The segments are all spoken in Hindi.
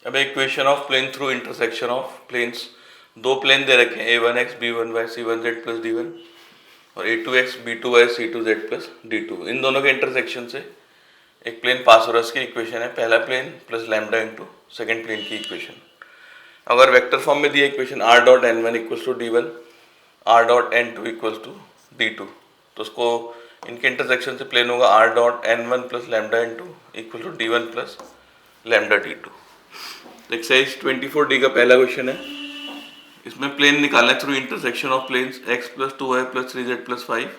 अब equation of plane through intersection of planes, दो प्लेन दे रखे हैं a1x b1y c1z plus d1 और a2x b2y c2z plus d2। इन दोनों के इंटरसेक्शन से एक प्लेन पास हो रहा है, इसकी इक्वेशन है पहला plane plus lambda into second plane की इक्वेशन। अगर वेक्टर फॉर्म में दिया equation r dot n1 equals to d1 r dot n2 equals to d2, तो उसको इनके इंटरसेक्शन से प्लेन होगा r dot n1 plus lambda into equal to d1 plus lambda d2। Exercise 24D का पहला क्वेश्चन है, इसमें प्लेन निकालना है through intersection of planes x plus 2y plus 3z plus 5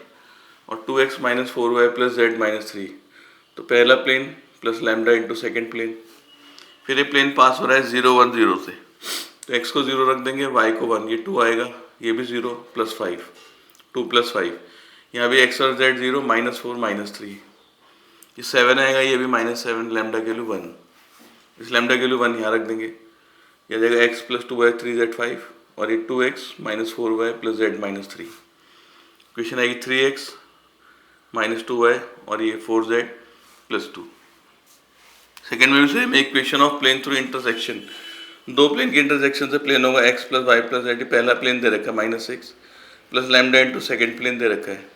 और 2x minus 4y plus z minus 3। तो पहला plane plus lambda into second plane, फिर ये प्लेन पास हो रहा है 0 1 0 से, तो x को 0 रख देंगे, y को 1, ये 2 आएगा, ये भी 0 प्लस 5 2 प्लस 5, यहाँ भी x और z 0 माइनस 4 माइनस 3, ये 7 आएगा, ये भी माइनस 7, लैम्डा की वैल्यू 1, इस लैम्डा की वैल्यू 1 यहाँ रख देंगे, यह जाएगा x प्लस 2y 3z 5 और ये 2x minus 4y plus z minus 3। Question आएगी 3x माइनस 2y और ये 4z प्लस 2। सेकेंड में भी same equation of plane through intersection, दो प्लेन के इंटरसेक्शन से प्लेन होगा x plus y plus z, पहला प्लेन दे रखा है minus 6 plus lambda into second plane दे रखा है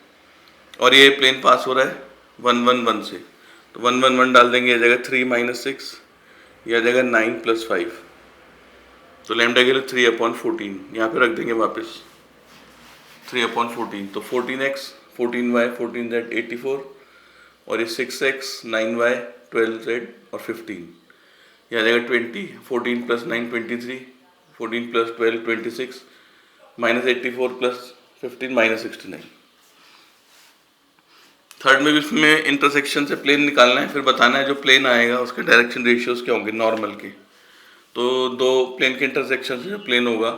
और ये प्लेन पास हो रहा है 1 1 1 से, तो 1 1 1 डाल देंगे, यह जाएगा 3 माइनस 6, यह आ जाएगा 9 प्लस 5, तो लैम्डा के लिए 3/14 यहाँ पे रख देंगे वापस 3/14, तो 14x 14y 14z 84 और ये 6x 9y 12z और 15, यह आ जाएगा 20, 14 plus 9 23, 14 plus 12 26, minus 84 plus 15 minus 69। Third में भी इसमें इंटरसेक्शन से प्लेन निकालना है, फिर बताना है जो प्लेन आएगा उसके डायरेक्शन रेशियोज क्या होंगे नॉर्मल के। तो दो प्लेन के इंटरसेक्शन से जो प्लेन होगा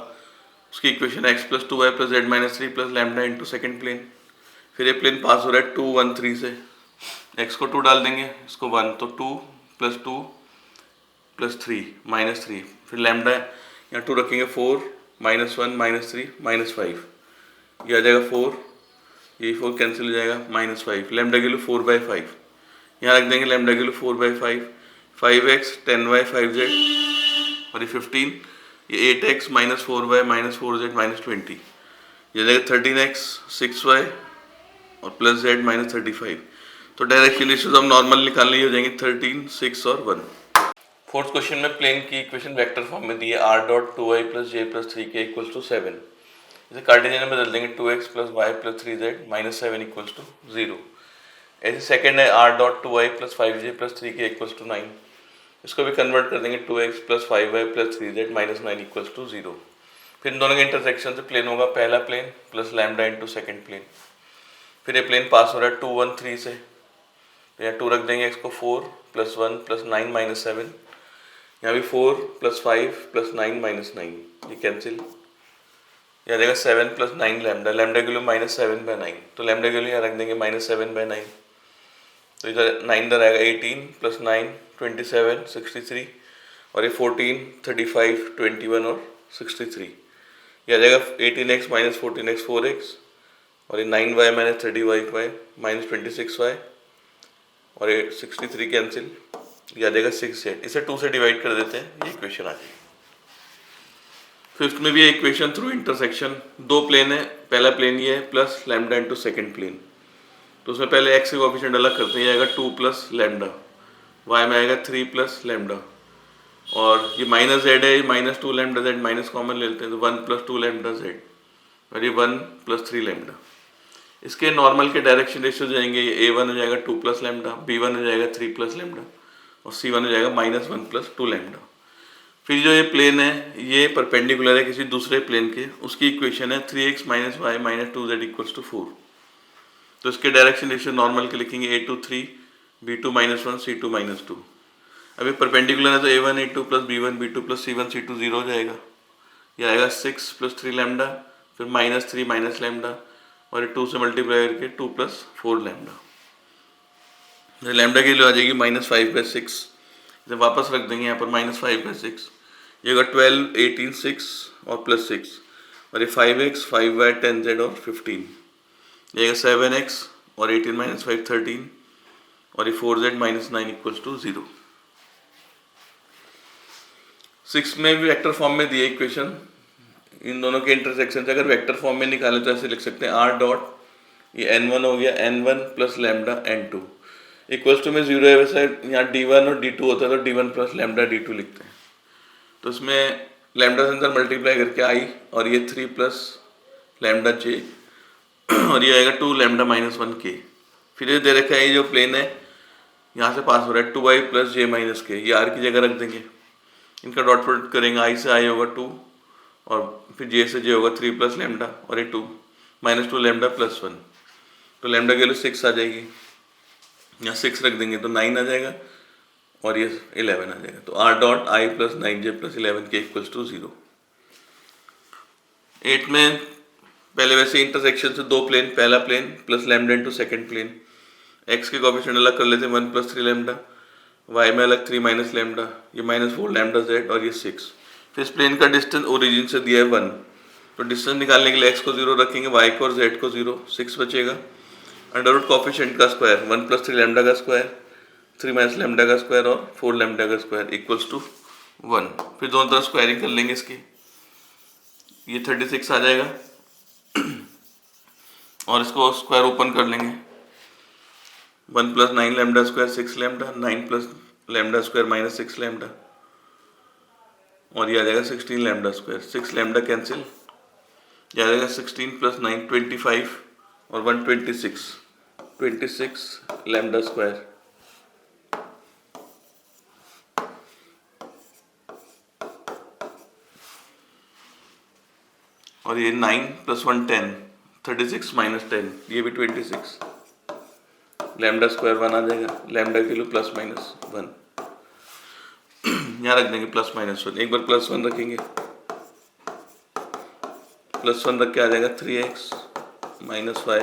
उसकी equation x plus 2y plus z minus 3 plus lambda into second plane, फिर ये प्लेन पास हो रहा है 2 1 3 से, x को 2 डाल देंगे, इसको 1, तो 2 प्लस 3 माइनस 3, फिर लैम्डा यहाँ 2 रखेंगे 4 माइनस 1 माइनस 3 माइनस 5, ये आ जाएगा 4, ये 4 कैंसिल हो जाएगा माइनस 5, लैम्डा की वैल्यू 4/5, यहाँ रख देंगे लैम्डा की वैल्यू 4/5, 5x 10y 5z और ये 15, ये 8x minus 4y minus 4z minus 20, ये जाएगा 13x 6y और प्लस z माइनस 35। तो डायरेक्शन रेशियोज हम नॉर्मल निकालने हो जाएंगे 13 6 और 1। फोर्थ क्वेश्चन में प्लेन की इक्वेशन वेक्टर फॉर्म में दी है r dot 2y plus j plus 3k equals to 7, इसे कार्टेशियन में बदल देंगे 2x plus y plus 3z minus 7 equals to 0। ऐसे सेकेंड है r dot 2y plus 5j plus 3k equals to 9, इसको भी कन्वर्ट कर देंगे 2x plus 5y plus 3z minus 9 equals to 0। फिर इन दोनों के इंटरसेक्शन से प्लेन होगा पहला plane plus lambda into second plane, फिर ये प्लेन पास हो रहा है 2 1 3 से, तो यहाँ 2 रख देंगे, x को 4 प्लस 1 प्लस 9 माइनस 7, यहाँ भी 4 प्लस 5 प्लस 9 माइनस 9, ये कैंसिल, यहाँ देगा 7 प्लस 9 लैम्डा, लैम्डा के लिए माइनस 7/9, तो लैम्डा के लिए यहाँ रख देंगे माइनस 7/9, तो इधर 9 इधर आएगा 18 प्लस 9 27 63 और ये 14 35 21 और 63, यह आ जाएगा 18x माइनस 14x 4x और ये 9y minus 30y minus 26y और ये 63 कैंसिल, यह आ जाएगा 6z, इसे 2 से डिवाइड कर देते हैं, ये इक्वेशन आ जाएगी। फिफ्थ में भी है इक्वेशन थ्रू इंटरसेक्शन, दो प्लेन है, पहला प्लेन ये है plus lambda into second plane, तो उसमें पहले x के कोफिशिएंट अलग करते हैं, ये आएगा 2 प्लस लैम्डा, y में आएगा 3 प्लस लैम्डा और ये माइनस z है, minus 2 lambda z minus common ले लेते हैं, तो 1 प्लस 2 लैम्डा z और ये 1 प्लस 3 लैम्डा। इसके नॉर्मल के डायरेक्शन रेशियो जाएंगे, ये a1 हो जाएगा 2 प्लस लैम्डा, b1 हो जाएगा 3 प्लस लैम्डा और c1 हो जाएगा माइनस 1 प्लस 2 लैम्डा। फिर जो ये प्लेन है ये परपेंडिकुलर है किसी दूसरे प्लेन के, उसकी इक्वेशन है 3x minus y minus 2z equals to 4, तो इसके डायरेक्शन रेशियो नॉर्मल के लिखेंगे a2 3 b2 minus 1 c2 minus 2। अभी परपेंडिकुलर है तो a1 a2 plus b1 b2 plus c1 c2 0 हो जाएगा, यह आएगा 6 प्लस 3 लैम्डा, फिर माइनस 3 माइनस लैम्डा और 2 से मल्टीप्लाई करके 2 प्लस 4 लैम्डा, लैम्डा की वैल्यू आ जाएगी माइनस 5/6, इसे वापस रख देंगे यहाँ पर माइनस 5/6, ये होगा 12 18 6 और प्लस 6 और ये 5x 5y 10z और 15, ये 7x और 18 माइनस 5 13 और ये 4z माइनस 9 इक्वल्स टू 0। 6 में भी वेक्टर फॉर्म में दिए इक्वेशन, इन दोनों के इंटरसेक्शन से अगर वेक्टर फॉर्म में निकाले तो ऐसे लिख सकते हैं आर डॉट, ये n1 हो गया n1 plus lambda n2 equals to में 0 है, वैसे यहाँ d1 और d2 होता है तो d1 प्लस लैम्डा d2 लिखते हैं। तो इसमें लैम्डा से अंदर मल्टीप्लाई करके आई और ये 3 प्लस लैम्डा j और ये आएगा 2 लैम्डा माइनस 1 k। फिर ये दे रखा है ये जो प्लेन है यहाँ से पास हो रहा है 2i plus j minus k, ये r की जगह रख देंगे, इनका डॉट प्रोडक्ट करेंगे, i से i होगा 2 और फिर j से j होगा 3 प्लस लैम्डा और ये 2 माइनस 2 लैम्डा प्लस 1, तो लैम्डा की वैल्यू 6 आ जाएगी, यहाँ 6 रख देंगे तो 9 आ जाएगा और ये 11 आ जाएगा। तो r dot i plus 9j plus 11 के इक्वल्स टू 0। 8 में पहले वैसे इंटरसेक्शन से दो प्लेन, पहला plane plus lambda into second plane, x के कोएफिशिएंट अलग कर लेते हैं 1 प्लस 3 लैम्डा, y में अलग 3 माइनस लैम्डा, ये माइनस 4 लैम्डा z और ये 6। फिर इस प्लेन का डिस्टेंस ओरिजिन से दिया है 1, तो डिस्टेंस निकालने के लिए x को 0 रखेंगे, y को और z को 0, 6 बचेगा। अंडर रूट कोएफिशिएंट का स्क्वायर 1 प्लस 3 लैम्डा का स्क्वायर, 3 माइनस लैम्डा का स्क्वायर और 4 लैम्डा का स्क्वायर इक्वल्स टू 1। फिर दोनों तरफ स्क्वायरिंग कर लेंगे इसकी, ये 36 आ जाएगा और इसको स्क्वायर ओपन कर लेंगे, 1 plus 9 lambda square 6 lambda, 9 plus lambda square minus 6 lambda और ये आ जाएगा 16 लैम्डा स्क्वायर, 6 लैम्डा कैंसिल, ये आ जाएगा 16 प्लस 9 25 और 126 26 लैम्डा स्क्वायर। और ये 9 प्लस 1 10, 36 माइनस 10, ये भी 26, लैम्डा स्क्वायर 1 आ जाएगा, लैम्डा की वैल्यू प्लस माइनस 1, यहाँ रख देंगे प्लस माइनस 1, एक बार प्लस 1 रखेंगे, प्लस 1 रख के आ जाएगा 3x minus y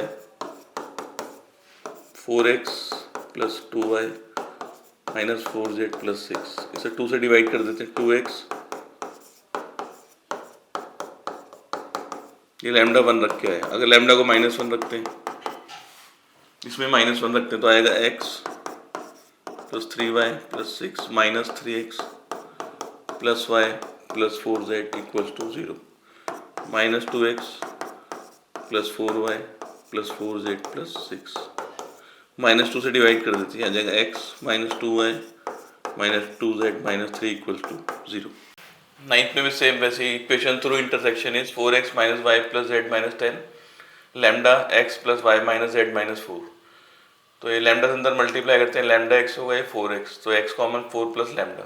4x plus 2y minus 4z plus 6, इसे 2 से डिवाइड कर देते हैं, 2x, ये लैम्डा 1 रख के आया, अगर लैम्डा को माइनस 1 रखते हैं, इसमें माइनस 1 रखते हैं तो आएगा x plus 3y plus 6 minus 3x plus y plus 4z equals to 0, minus 2x plus 4y plus 4z plus 6, minus 2 से डिवाइड कर देते हैं, आ जाएगा x minus 2y minus 2z minus 3 equals to 0। 9th में भी सेम वैसे equation through intersection is 4x minus y plus z minus 10 lambda x plus y minus z minus 4, तो ये लैम्डा से अंदर मल्टीप्लाई करते हैं, लैम्डा x होगा ये 4x, तो x कॉमन 4 प्लस लैम्डा,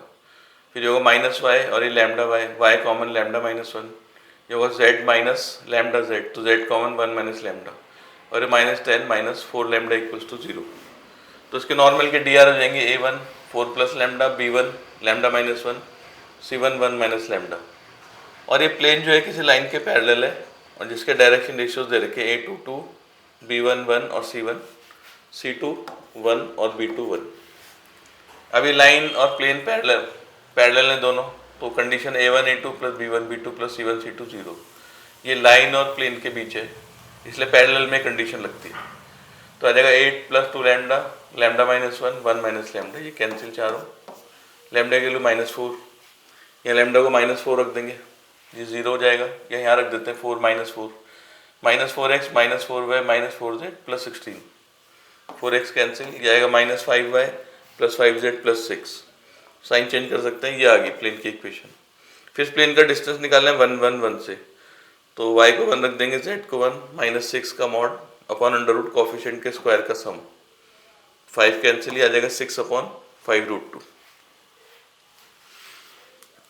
फिर ये होगा माइनस y और ये lambda y common lambda minus 1, ये होगा z माइनस लैम्डा z, तो z कॉमन 1 माइनस लैम्डा और ये minus 10 minus 4 lambda equals to 0। तो इसके नॉर्मल के dr हो जाएंगे a1 4 plus lambda, b1 lambda minus 1, c1 1 minus lambda. और ये प्लेन जो है किसी लाइन के पैरेलल है और जिसके डायरेक्शन रेशियोज दे रखे a2 2, b1 1 और c1, c2 1 और b2 1। अभी लाइन और प्लेन पैरेलल है दोनों, तो condition a1 a2 plus b1 b2 plus c1 c2 0, ये लाइन और प्लेन के बीच है, इसलिए पैरेलल में कंडीशन लगती है, तो आ जाएगा 8 plus 2 lambda, lambda minus 1 1 minus lambda, ये कैंसिल चारों, लैम्डा के लिए माइनस 4, यहाँ लैम्डा को माइनस 4 रख देंगे, ये 0 हो जाएगा, या यहाँ रख देते हैं 4 minus 4, minus 4x minus 4y minus 4z plus 16, 4x cancel, ये आएगा minus 5y plus 5z plus 6, sign change कर सकते हैं, ये आ गई प्लेन की इक्वेशन। फिर प्लेन का डिस्टेंस निकालना है 1 1 1 से, तो y को 1 रख देंगे, z को 1, माइनस 6 का mod upon under root coefficient के स्क्वायर का सम, 5 कैंसिल, आ जाएगा 6 अपॉन 5 रूट 2।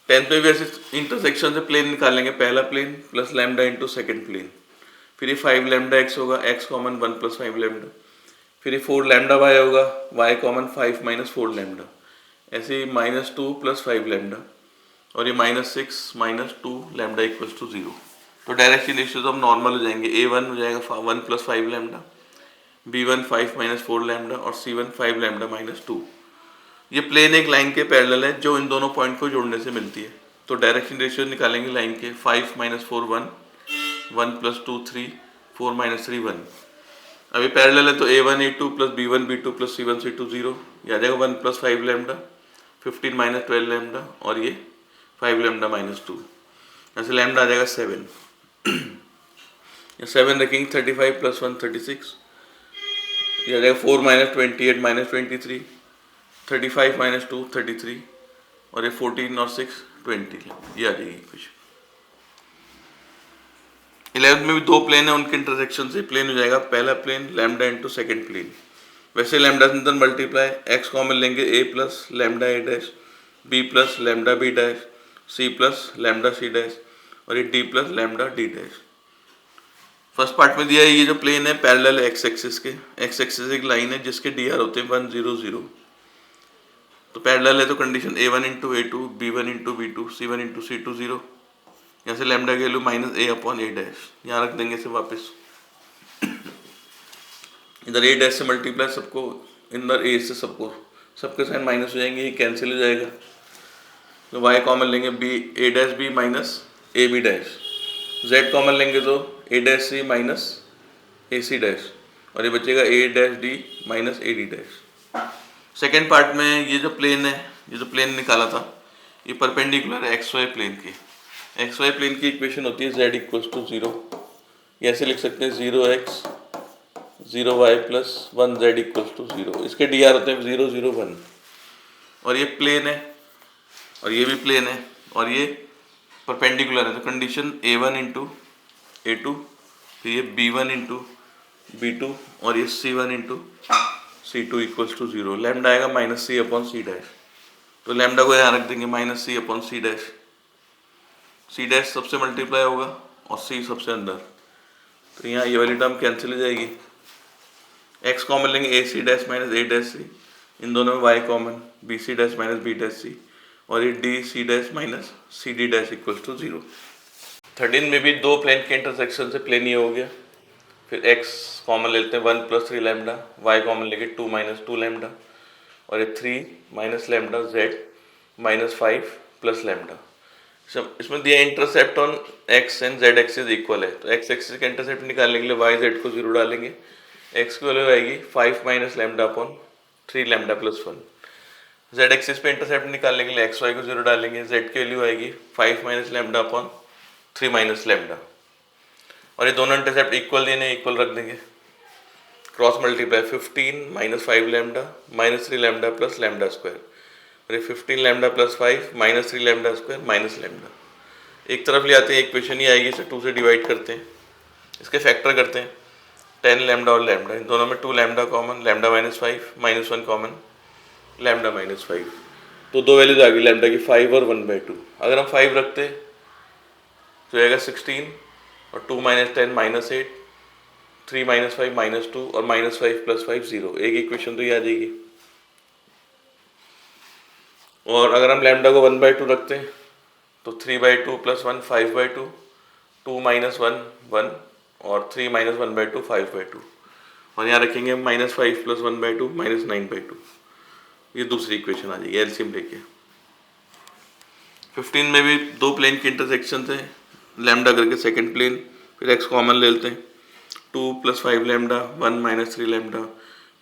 10th में भी ऐसे इंटरसेक्शन से प्लेन निकालेंगे, पहला plane plus lambda into second plane, फिर ये 5 लैम्डा x होगा, x कॉमन 1 प्लस 5 लैम्डा, फिर ये 4 लैम्डा y होगा, y कॉमन 5 माइनस 4 लैम्डा, ऐसे ही माइनस 2 प्लस 5 लैम्डा और ये minus 6 minus 2 lambda equals to 0। तो डायरेक्शन रेशियोज अब नॉर्मल हो जाएंगे, a1 हो जाएगा 1 plus 5 lambda, b1 5 minus 4 lambda और c1 5 लैम्डा माइनस 2। ये प्लेन एक लाइन के पैरेलल है जो इन दोनों पॉइंट को जोड़ने से मिलती है, तो डायरेक्शन रेशियो निकालेंगे लाइन के, 5 माइनस 4 1 1 प्लस 2 3 4 माइनस 3 1। अभी पैरेलल है तो a1 a2 plus b1 b2 plus c1 c2 0, ये आ जाएगा 1 प्लस 5 लैम्डा 15 माइनस 12 लैम्डा और ये 5 लैम्डा माइनस 2, यहाँ से लैम्डा आ जाएगा 7, या 7 रखेंगे 35 प्लस 1 36, ये आ जाएगा 4 माइनस 28 माइनस 23, 35 माइनस 2 33, और ये 14 और 6 20, ये आ जाएगी इक्वेशन। 11th में भी दो प्लेन है, उनके इंटरसेक्शन से प्लेन हो जाएगा पहला plane lambda into second plane. वैसे लैम्डा से अंदर मल्टीप्लाई, एक्स कॉमन लेंगे A plus lambda A dash, B plus lambda B dash, C plus lambda C dash, और ये D plus lambda D dash. First part में दिया है ये जो प्लेन है पैरेलल एक्स एक्सिस के, एक्स एक्सिस एक लाइन है जिसके डी आर होते हैं 1 0 0, तो पैरेलल है तो condition a1 into A two, b1 into B two, c1 into C two 0, यहाँ से लैम्डा की value minus A upon A dash, यहाँ रख देंगे इसे वापस, इधर ए डैश से मल्टीप्लाई सबको, इधर ए से सबको, सबके साइन माइनस हो जाएंगे, ये कैंसिल हो जाएगा, तो y कॉमन लेंगे B A dash B minus A B dash, z common लेंगे तो A dash C minus A C dash, और ये बचेगा A dash D minus A D dash. Second part में ये जो प्लेन है, ये जो प्लेन निकाला था ये परपेंडिकुलर है एक्स वाई प्लेन के, एक्स वाई प्लेन की इक्वेशन होती है z इक्वल्स टू 0, ये ऐसे लिख सकते हैं 0x 0y plus 1z equals to 0, इसके डी आर होते हैं 0 0 1, और ये प्लेन है और ये भी प्लेन है और ये परपेंडिकुलर है, तो condition a1 into A to, तो ये b1 इंटू बी टू, और ये c1 into C two equals to 0, lambda आएगा minus C upon C dash, तो लैम्डा को यहाँ रख देंगे minus C upon C dash, C dash सबसे मल्टीप्लाई होगा और सी सबसे अंदर, तो यहाँ ये वाली टर्म कैंसिल हो जाएगी, एक्स कॉमन लेंगे A C dash minus A dash C, इन दोनों में y common B C dash minus B dash C, और ये D C dash minus C D dash equals to 0। 13 में भी दो प्लेन के इंटरसेक्शन से प्लेन ये हो गया, फिर x कॉमन लेते हैं 1 प्लस 3 लैम्डा, y कॉमन लेके 2 माइनस 2 लैम्डा, और ये 3 minus lambda z minus 5 plus lambda. इसमें दिया intercept on x and z axis equal है, तो x एक्सिस का इंटरसेप्ट निकालने के लिए y z को 0 डालेंगे, x की वैल्यू आएगी 5 minus lambda upon 3 lambda plus 1, z axis पे इंटरसेप्ट निकालने के लिए xy को 0 डालेंगे, z की वैल्यू आएगी 5 minus lambda upon 3 minus lambda, और ये दोनों इंटरसेप्ट इक्वल देने, इक्वल रख देंगे, cross multiply 15 minus 5 lambda minus 3 lambda plus lambda square, और ये 15 lambda plus 5 minus 3 lambda square minus lambda, एक तरफ ले आते हैं, इक्वेशन ही आएगी, इसे 2 से डिवाइड करते हैं, इसके फैक्टर करते हैं 10 लैम्डा और लैम्डा, इन दोनों में 2 lambda common, lambda minus 5 minus 1 common, lambda minus 5, तो दो वैल्यूज आ गई लैम्डा की 5 और 1/2, अगर हम 5 रखते तो आएगा 16, और 2 माइनस 10 माइनस 8, 3 माइनस 5 माइनस 2, और माइनस 5 प्लस 5 0, एक इक्वेशन तो ये आ जाएगी। और अगर हम लैम्डा को 1/2 रखते हैं तो 3/2 प्लस 1 5/2, 2 माइनस 1 1, और 3 माइनस 1/2 5/2, और यहाँ रखेंगे माइनस 5 प्लस 1/2 माइनस 9/2, ये दूसरी इक्वेशन आ जाएगी एलसीएम लेके। 15 में भी दो प्लेन के इंटरसेक्शन थे, लैम्डा करके सेकंड प्लेन, फिर एक्स कॉमन ले लेते हैं, 2 plus 5 lambda 1 minus 3 lambda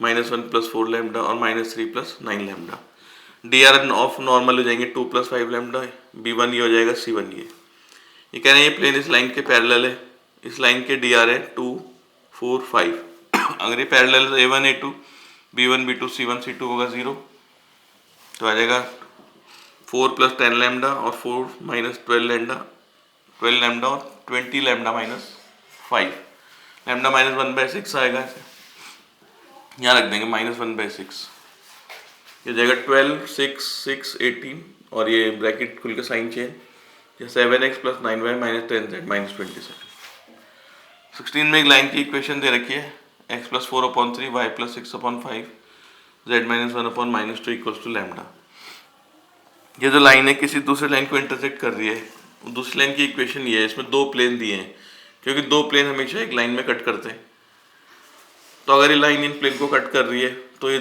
minus 1 plus 4 lambda और minus 3 plus 9 lambda, D R of normal हो जाएंगे 2 प्लस 5 लैम्डा, b1 ये हो जाएगा c1 ये कह रहे हैं ये प्लेन इस लाइन के पैरेलल है, इस लाइन के डी आर है 2 4 5, अगर ये पैरेलल है a1 a2 b1 b2 c1 c2 होगा 0, तो आ जाएगा 4 प्लस 10 लैम्डा और 4 माइनस 12 लैम्डा और 20 लैम्डा माइनस 5, लैम्डा माइनस 1/6 आएगा, यहाँ रख देंगे माइनस 1/6, ये जाएगा 12 6 6 18, और ये ब्रैकेट खुल के sign change, 7x plus 9y minus 10z minus 27। 16 में एक लाइन की इक्वेशन दे रखी है, x plus 4/3 y plus 6/5 z minus 1/-2 equals to lambda, ये जो लाइन है किसी दूसरे लाइन को इंटरसेक्ट कर रही है, दूसरी लाइन की इक्वेशन ये है, इसमें दो प्लेन दिए हैं, क्योंकि दो प्लेन हमेशा एक लाइन में कट करते हैं, तो अगर ये लाइन इन प्लेन को कट कर रही है तो ये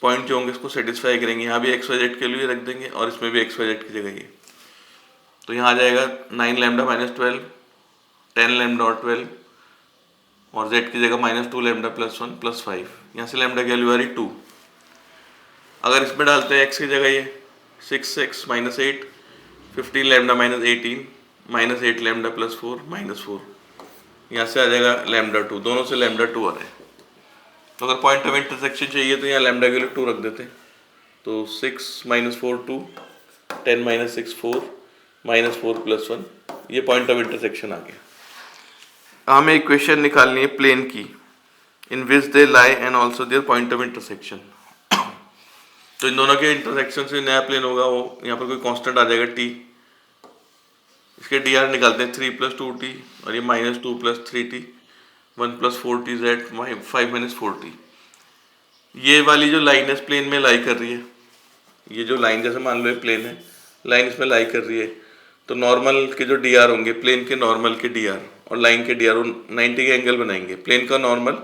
पॉइंट जो होंगे इसको सेटिस्फाई करेंगे, यहाँ भी एक्स वाई जेड के लिए रख देंगे और इसमें भी एक्स वाई जेड की जगह ये, तो यहाँ आ जाएगा 9 लैम्डा माइनस 12, 10 लैम्डा और 12, और जेड की जगह माइनस 2 लैम्डा प्लस 1 प्लस 5, यहाँ से लैम्डा की वैल्यू आ रही 2, अगर इसमें डालते हैं एक्स की जगह ये 6x minus 8, 15 lambda minus 18 minus 8 lambda plus 4 minus 4, यहाँ से आ जाएगा लैम्डा 2, दोनों से लैम्डा 2 आ रहा है। तो अगर पॉइंट ऑफ इंटरसेक्शन चाहिए तो यहाँ लैम्डा के लिए 2 रख देते हैं, तो 6 माइनस 4 2, 10 माइनस 6 4, माइनस 4 प्लस 1, ये पॉइंट ऑफ इंटरसेक्शन आ गया। हमें इक्वेशन निकालनी है प्लेन की, in which they lie and also their point of intersection. तो इन दोनों के इंटरसेक्शन से नया प्लेन होगा, वो यहाँ पर कोई कांस्टेंट आ जाएगा टी, इसके डी आर निकालते हैं 3 प्लस 2t, और ये minus 2 plus 3t, 1 plus 4t Z 5 minus 4t। ये वाली जो लाइन है प्लेन में लाई कर रही है, ये जो लाइन जैसे मान लो ये प्लेन है, लाइन इसमें लाई कर रही है, तो नॉर्मल के जो डी आर होंगे, प्लेन के नॉर्मल के डी आर और लाइन के डी आर 90 के एंगल बनाएंगे। प्लेन का नॉर्मल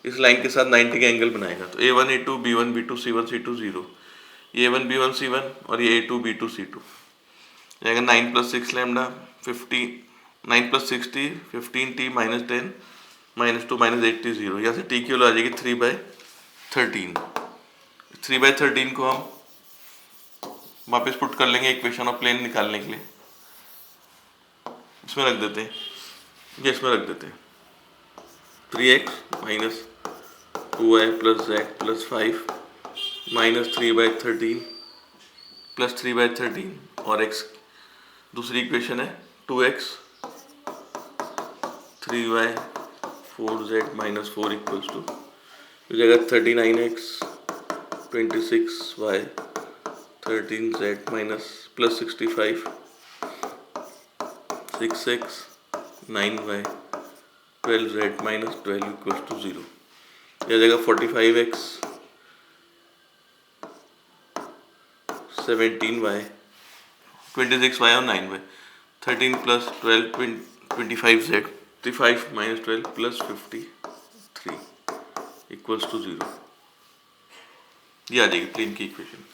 इस लाइन के साथ 90 के एंगल बनाएगा, तो A1 A2 B1 B2 C1 C2 0, ये A1 B1 C1 और ये A2 B2 C2 जाएगा 9 plus 6 lambda 50, 9 plus 60 15t minus 10 minus 2 minus 8t 0, यहाँ से t की वैल्यू आ जाएगी 3/13। 3/13 को हम वापस पुट कर लेंगे इक्वेशन ऑफ प्लेन निकालने के लिए, इसमें रख देते हैं, ये इसमें रख देते हैं 3x minus 2y plus z plus 5 minus 3/13 plus 3/13, और x दूसरी इक्वेशन है 2x 3y 4z minus 4 equals to हो जाएगा 39x 26y 13z minus plus 65 6x 9y 12z minus 12 equals to 0, यह जाएगा 45x 17y 26y और 9y 13 plus 12 25z 35 minus 12 plus 53 equals to 0, ये आ जाएगी प्लेन की इक्वेशन।